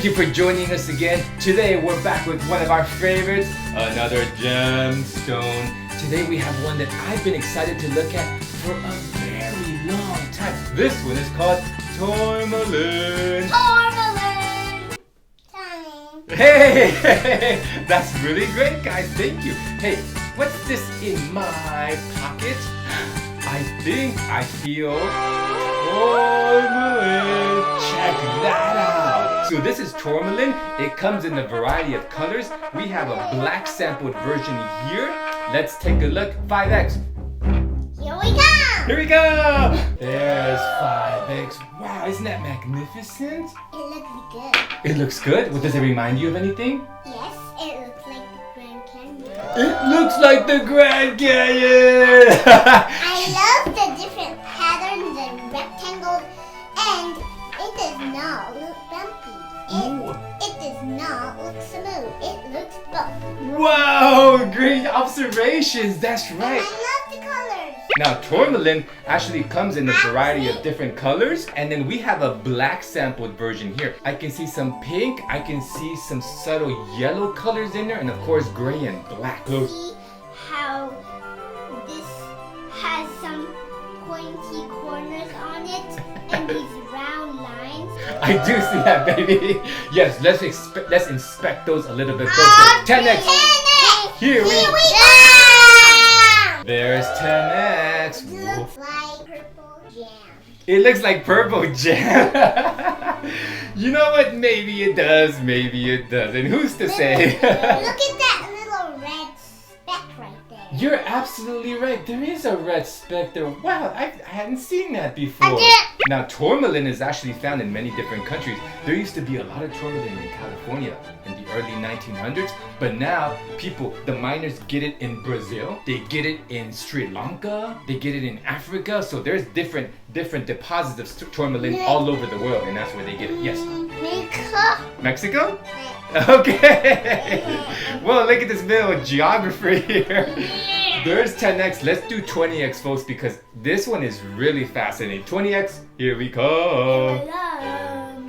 you for joining us again. Today we're back with one of our favorites, another gemstone. Today we have one that I've been excited to look at for a very long time. This one is called Tourmaline. Tourmaline! Hey, that's really great, guys. Thank you. Hey, what's this in my pocket? I think I feel tourmaline. Check that out. So this is tourmaline. It comes in a variety of colors. We have a black sampled version here. Let's take a look. 5X. Here we go! Here we go. There's 5X. Wow, isn't that magnificent? It looks good. It looks good. Well, does it remind you of anything? Yes, it looks like the Grand Canyon. It looks like the Grand Canyon. I love the different patterns and rectangles, and it does not look bumpy. It does not look smooth. It looks bumpy. Wow, great observations. That's right. I love the colors. Now, tourmaline actually comes in a variety of different colors, and then we have a black sampled version here. I can see some pink, I can see some subtle yellow colors in there, and of course gray and black. See how this has some pointy corners on it and these round lines? I do see that, baby. Yes, let's inspect those a little bit closer. 10X. Here we go! There's 10X. It looks like purple jam. It looks like purple jam. You know what? Maybe it does, maybe it doesn't. Who's to say? Look at that little red speck right there. You're absolutely right. There is a red speck there. Wow, I hadn't seen that before. I did. Now, tourmaline is actually found in many different countries. There used to be a lot of tourmaline in California in the early 1900s, but now the miners get it in Brazil, they get it in Sri Lanka, they get it in Africa. So there's different deposits of tourmaline all over the world, and that's where they get it. Yes. Mexico? Okay. Well, look at this little geography here. There's 10X. Let's do 20X, folks, because this one is really fascinating. 20X, here we come.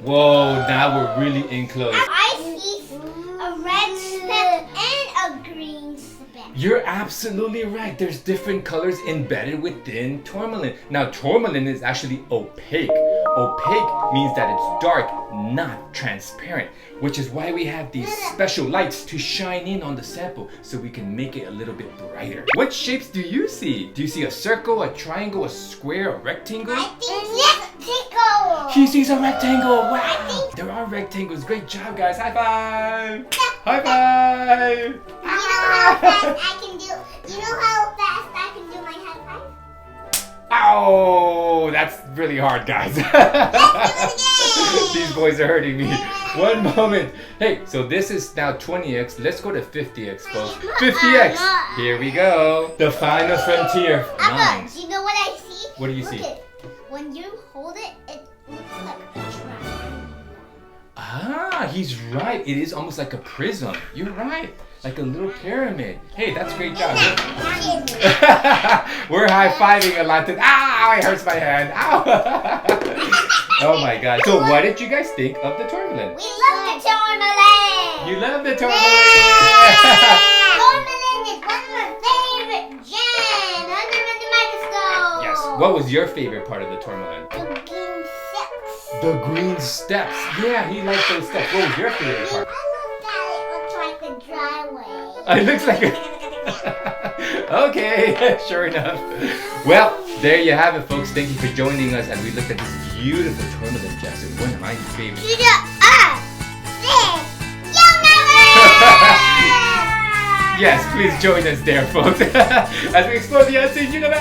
Whoa, now we're really in close. I see a red speck and a green speck. You're absolutely right. There's different colors embedded within tourmaline. Now, tourmaline is actually opaque. Opaque means that it's dark, not transparent, which is why we have these special lights to shine in on the sample so we can make it a little bit brighter. What shapes do you see? Do you see a circle, a triangle, a square, a rectangle? I think rectangle. He sees a rectangle. Wow. There are rectangles. Great job, guys. High five. High five. You know how fast I can do my high five? Ow! That's really hard, guys. These boys are hurting me. One moment. Hey, so this is now 20X. Let's go to 50X, folks. 50X. Here we go. The final frontier. Abba, do you know what I see? What do you see? Look, when you hold it, it looks like a triangle. Ah, he's right. It is almost like a prism. You're right. Like a little pyramid. Hey, that's a great job. We're high-fiving a lot today. Ow, it hurts my hand. Ow. Oh my God. So what did you guys think of the tourmaline? We love the tourmaline. You love the tourmaline. Tourmaline is one of my favorite gems under the microscope. Yes. What was your favorite part of the tourmaline? The green steps. The green steps. Yeah, he liked those steps. What was your favorite part? I love that it looks like a driveway. It looks like a... Okay, sure enough. Well, there you have it, folks. Thank you for joining us as we looked at this beautiful tourmaline gem. It's one of my favorites. To the earth, this universe! Yes, please join us there, folks, as we explore the unseen universe.